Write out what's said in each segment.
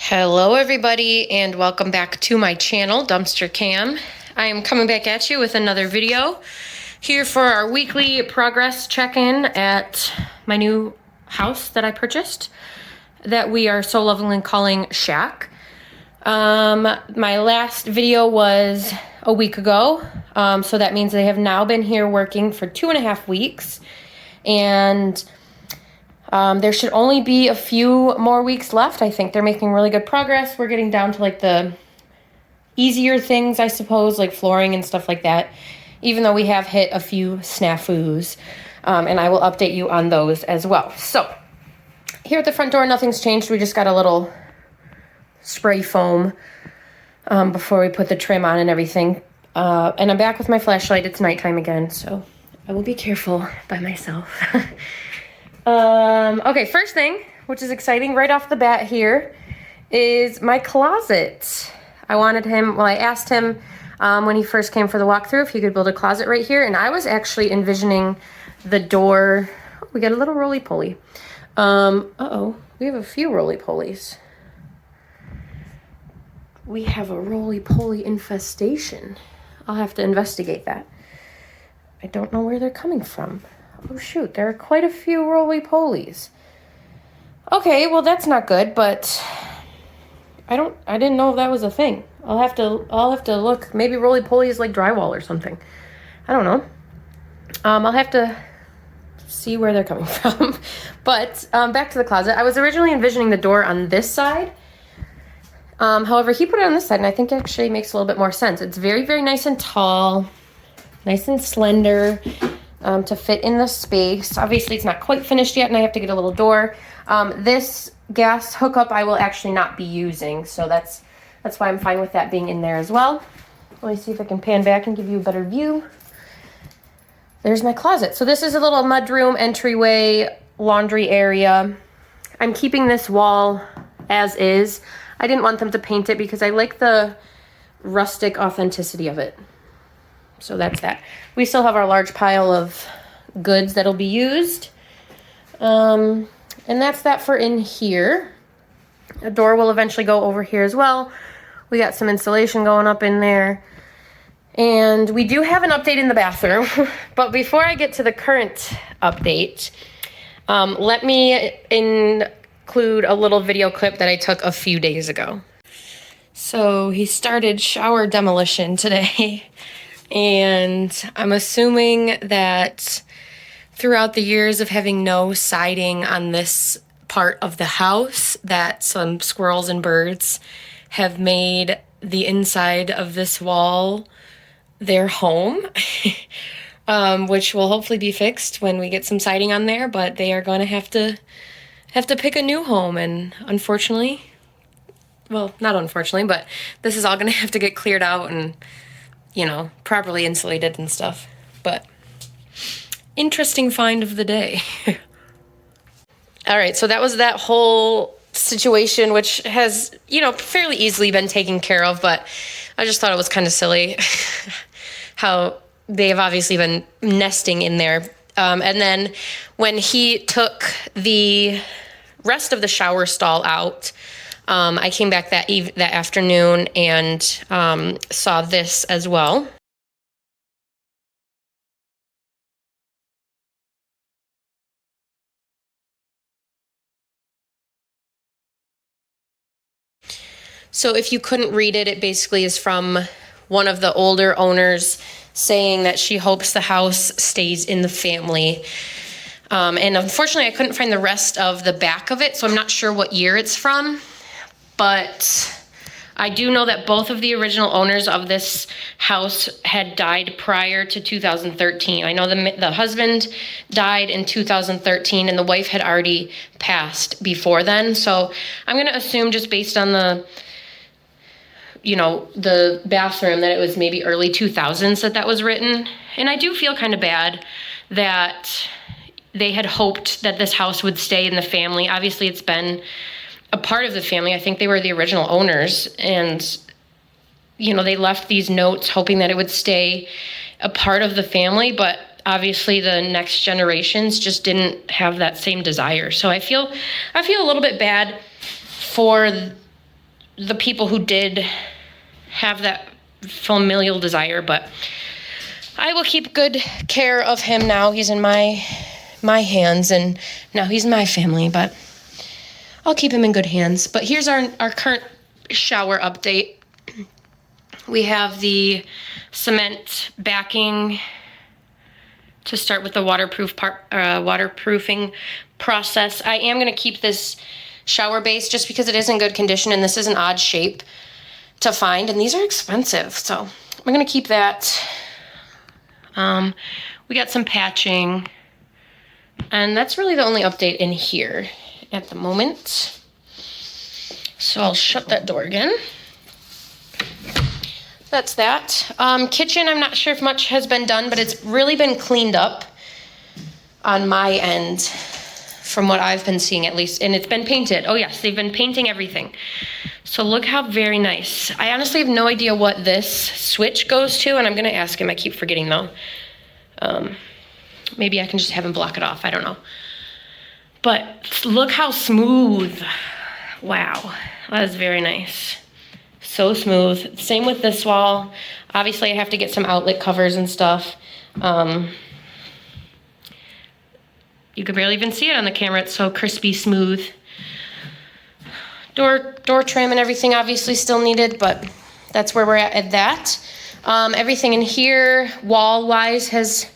Hello everybody and welcome back to my channel, Dumpster Cam. I am coming back at you with another video here for our weekly progress check-in at my new house that I purchased that we are so lovingly calling Shack. My last video was a week ago, so that means they have now been here working for 2.5 weeks, and there should only be a few more weeks left. I think they're making really good progress. We're getting down to like the easier things, I suppose, like flooring and stuff like that, even though we have hit a few snafus, and I will update you on those as well. So here at the front door, nothing's changed. We just got a little spray foam before we put the trim on and everything. And I'm back with my flashlight. It's nighttime again, so I will be careful by myself. Okay, first thing, which is exciting right off the bat here, is my closet. I asked him when he first came for the walkthrough if he could build a closet right here, and I was actually envisioning the door. Oh, we got a little roly-poly. Uh-oh, we have a few roly-polies. We have a roly-poly infestation. I'll have to investigate that. I don't know where they're coming from. Oh shoot, there are quite a few roly-polies. Okay, well that's not good, but I didn't know if that was a thing. I'll have to look. Maybe roly-poly is like drywall or something. I don't know. I'll have to see where they're coming from. But back to the closet. I was originally envisioning the door on this side. However, he put it on this side, and I think it actually makes a little bit more sense. It's very, very nice and tall, nice and slender. To fit in the space. Obviously, it's not quite finished yet, and I have to get a little door. This gas hookup I will actually not be using, so that's why I'm fine with that being in there as well. Let me see if I can pan back and give you a better view. There's my closet. So this is a little mudroom entryway laundry area. I'm keeping this wall as is. I didn't want them to paint it because I like the rustic authenticity of it. So that's that. We still have our large pile of goods that'll be used. And that's that for in here. A door will eventually go over here as well. We got some insulation going up in there. And we do have an update in the bathroom. But before I get to the current update, let me include a little video clip that I took a few days ago. So he started shower demolition today. And I'm assuming that throughout the years of having no siding on this part of the house, that some squirrels and birds have made the inside of this wall their home, which will hopefully be fixed when we get some siding on there, but they are going to have to pick a new home, and unfortunately, well, not unfortunately, but this is all going to have to get cleared out and, you know, properly insulated and stuff. But interesting find of the day. All right, so that was that whole situation, which has, you know, fairly easily been taken care of, but I just thought it was kind of silly how they have obviously been nesting in there. And then when he took the rest of the shower stall out, I came back that afternoon and saw this as well. So if you couldn't read it, it basically is from one of the older owners saying that she hopes the house stays in the family. And unfortunately, I couldn't find the rest of the back of it, so I'm not sure what year it's from. But I do know that both of the original owners of this house had died prior to 2013. I know the husband died in 2013 and the wife had already passed before then. So I'm going to assume, just based on the bathroom, that it was maybe early 2000s that was written. And I do feel kind of bad that they had hoped that this house would stay in the family. Obviously, it's been a part of the family. I think they were the original owners, and they left these notes hoping that it would stay a part of the family, but obviously the next generations just didn't have that same desire. So I feel a little bit bad for the people who did have that familial desire, but I will keep good care of him now. He's in my hands, and now he's my family, but I'll keep him in good hands. But here's our current shower update. We have the cement backing to start with the waterproofing process. I am going to keep this shower base just because it is in good condition, and this is an odd shape to find, and these are expensive, so I'm going to keep that. We got some patching, and that's really the only update in here at the moment. So I'll shut that door again. That's that. Kitchen, I'm not sure if much has been done, but it's really been cleaned up on my end from what I've been seeing at least. And it's been painted. Oh yes, they've been painting everything. So look how very nice. I honestly have no idea what this switch goes to, and I'm gonna ask him. I keep forgetting though. Maybe I can just have him block it off. I don't know. But look how smooth. Wow, that is very nice. So smooth. Same with this wall. Obviously I have to get some outlet covers and stuff. You could barely even see it on the camera. It's so crispy smooth. Door trim and everything obviously still needed, but that's where we're at that. Everything in here wall-wise has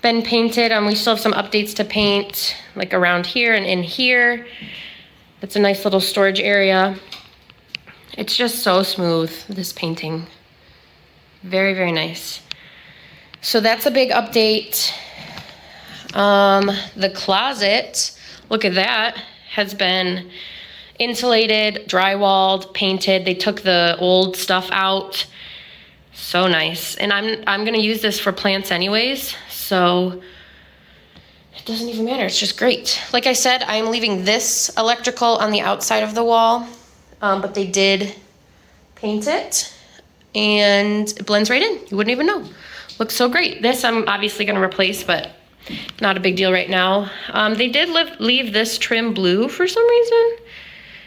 been painted. We still have some updates to paint, like around here and in here. That's a nice little storage area. It's just so smooth, this painting. Very, very nice. So that's a big update. The closet, look at that, has been insulated, drywalled, painted. They took the old stuff out. So nice. And I'm gonna use this for plants anyways, so it doesn't even matter. It's just great. Like I said, I'm leaving this electrical on the outside of the wall, but they did paint it and it blends right in. You wouldn't even know. Looks so great. This I'm obviously gonna replace, but not a big deal right now. They did leave this trim blue for some reason.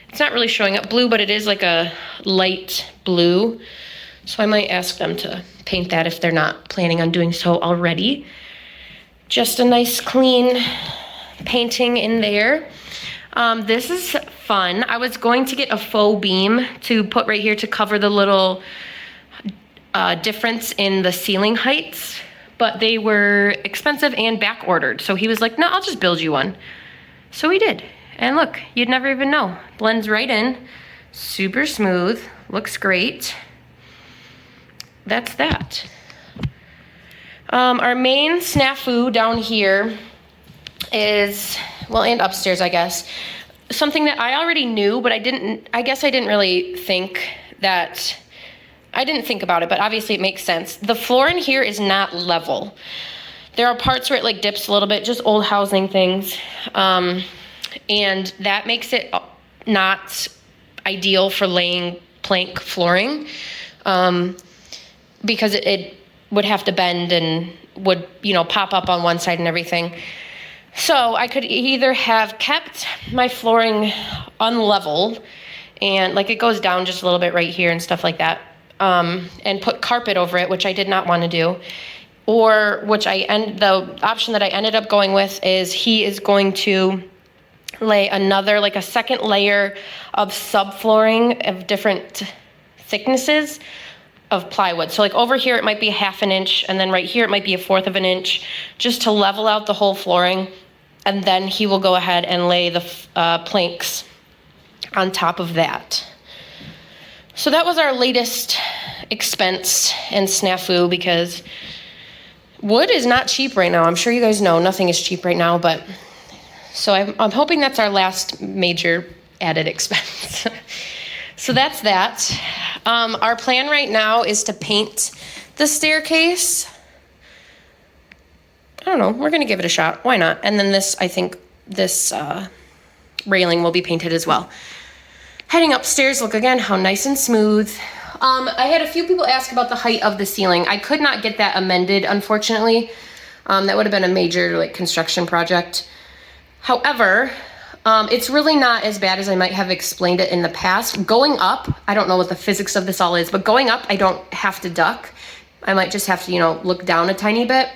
It's not really showing up blue, but it is like a light blue. So I might ask them to paint that if they're not planning on doing so already. Just a nice clean painting in there. This is fun. I was going to get a faux beam to put right here to cover the little difference in the ceiling heights, but they were expensive and back ordered. So he was like, no, I'll just build you one. So he did. And look, you'd never even know. Blends right in, super smooth, looks great. That's that. Our main snafu down here is, well, and upstairs, I guess, something that I already knew, but I guess I didn't really think that, I didn't think about it, but obviously it makes sense. The floor in here is not level. There are parts where it like dips a little bit, just old housing things. And that makes it not ideal for laying plank flooring, because it would have to bend and would, pop up on one side and everything. So I could either have kept my flooring unlevel and like it goes down just a little bit right here and stuff like that, and put carpet over it, which I did not want to do. Or the option that I ended up going with is he is going to lay another, like a second layer of subflooring of different thicknesses of plywood. So like over here, it might be 1/2 inch, and then right here, it might be 1/4 inch, just to level out the whole flooring. And then he will go ahead and lay the planks on top of that. So that was our latest expense and snafu, because wood is not cheap right now. I'm sure you guys know nothing is cheap right now, but so I'm hoping that's our last major added expense. So that's that. Our plan right now is to paint the staircase. I don't know, we're gonna give it a shot. Why not? And then this, I think this railing will be painted as well. Heading upstairs, look again how nice and smooth. I had a few people ask about the height of the ceiling. I could not get that amended, unfortunately. That would have been a major construction project. However, It's really not as bad as I might have explained it in the past. Going up, I don't know what the physics of this all is, but going up, I don't have to duck. I might just have to, you know, look down a tiny bit.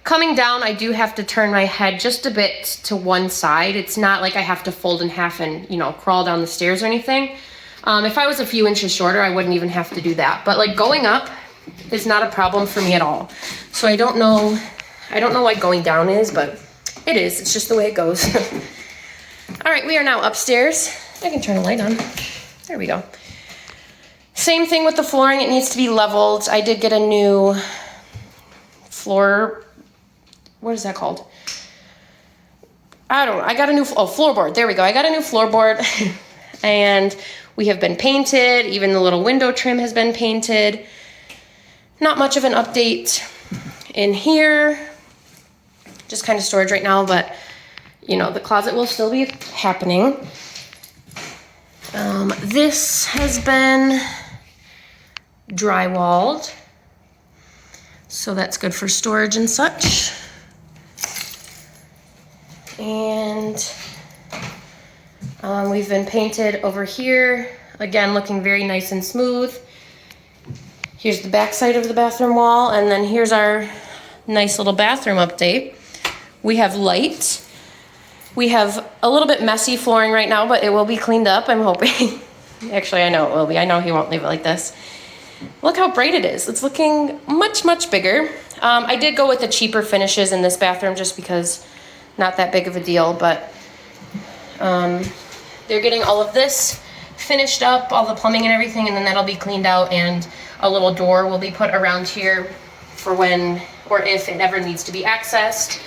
Coming down, I do have to turn my head just a bit to one side. It's not like I have to fold in half and, you know, crawl down the stairs or anything. If I was a few inches shorter, I wouldn't even have to do that. But like going up is not a problem for me at all. So I don't know why going down is, but it is. It's just the way it goes. All right, we are now upstairs. I can turn a light on. There we go. Same thing with the flooring. It needs to be leveled. I did get a new floor. What is that called? I don't know. I got a new floorboard. There we go. I got a new floorboard and we have been painted. Even the little window trim has been painted. Not much of an update in here. Just kind of storage right now, but you know, the closet will still be happening. This has been drywalled, so that's good for storage and such. And we've been painted over here, again looking very nice and smooth. Here's the back side of the bathroom wall, and then here's our nice little bathroom update. We have light. We have a little bit messy flooring right now, but it will be cleaned up, I'm hoping. Actually, I know it will be. I know he won't leave it like this. Look how bright it is. It's looking much, much bigger. I did go with the cheaper finishes in this bathroom just because not that big of a deal, but they're getting all of this finished up, all the plumbing and everything, and then that'll be cleaned out, and a little door will be put around here for when or if it ever needs to be accessed.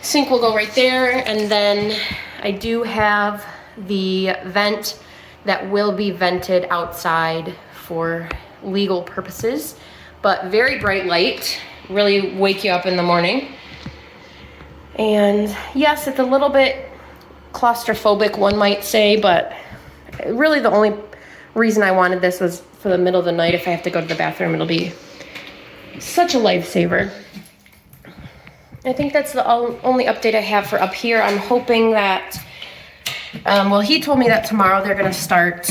Sink will go right there, and then I do have the vent that will be vented outside for legal purposes, but very bright light, really wake you up in the morning. And yes, it's a little bit claustrophobic, one might say, but really the only reason I wanted this was for the middle of the night. If I have to go to the bathroom, it'll be such a lifesaver. I think that's the only update I have for up here. I'm hoping that, well, he told me that tomorrow they're gonna start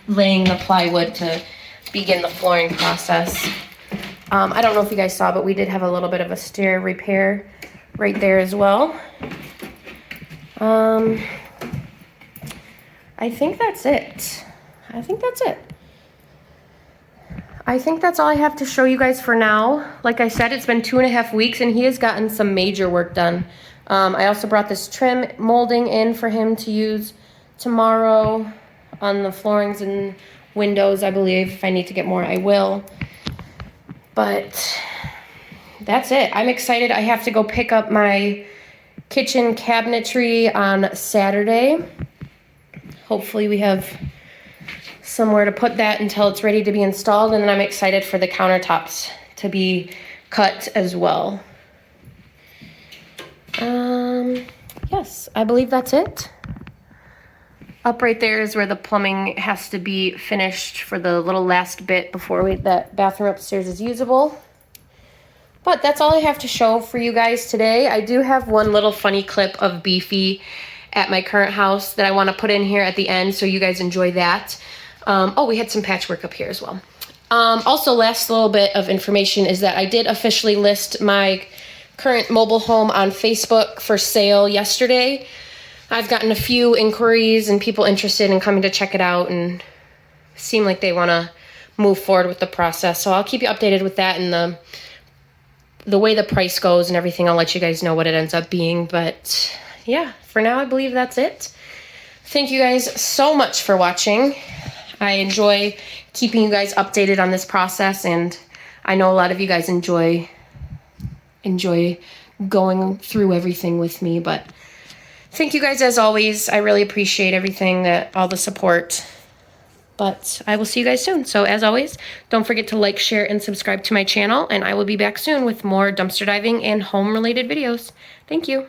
laying the plywood to begin the flooring process. I don't know if you guys saw, but we did have a little bit of a stair repair right there as well. I think that's it. I think that's all I have to show you guys for now. Like I said, it's been 2.5 weeks and he has gotten some major work done. I also brought this trim molding in for him to use tomorrow on the floorings and windows, I believe. If I need to get more, I will. But that's it. I'm excited. I have to go pick up my kitchen cabinetry on Saturday. Hopefully we have somewhere to put that until it's ready to be installed, and then I'm excited for the countertops to be cut as well. Yes, I believe that's it. Up right there is where the plumbing has to be finished for the little last bit before that bathroom upstairs is usable. But that's all I have to show for you guys today. I do have one little funny clip of Beefy at my current house that I want to put in here at the end so you guys enjoy that. Oh, we had some patchwork up here as well. Also, last little bit of information is that I did officially list my current mobile home on Facebook for sale yesterday. I've gotten a few inquiries and people interested in coming to check it out and seem like they want to move forward with the process. So I'll keep you updated with that and the way the price goes and everything. I'll let you guys know what it ends up being. But yeah, for now, I believe that's it. Thank you guys so much for watching. I enjoy keeping you guys updated on this process, and I know a lot of you guys enjoy going through everything with me, but thank you guys as always. I really appreciate everything, all the support, but I will see you guys soon. So as always, don't forget to like, share, and subscribe to my channel, and I will be back soon with more dumpster diving and home related videos. Thank you.